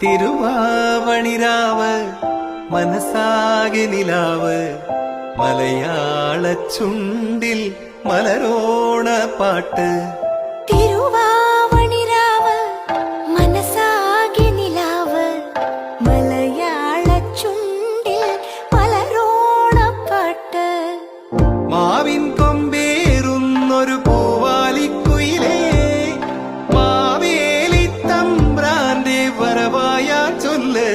തിരുവാവണിരാവ് മനസ്സാകെ നിലാവ് മലയാള ചുണ്ടിൽ മലരോണ പാട്ട്. തിരുവാവണിരാവ് മനസ്സാകെ നിലാവ് മലയാള ചുണ്ടിൽ മലരോണപ്പാട്ട്. മാവിൻ കൊമ്പേറുന്നൊരു പൂവാലിക്കുയിലേ മാവേലി തമ്പ്രാന്റെ വരവായ ചൊല്ല്.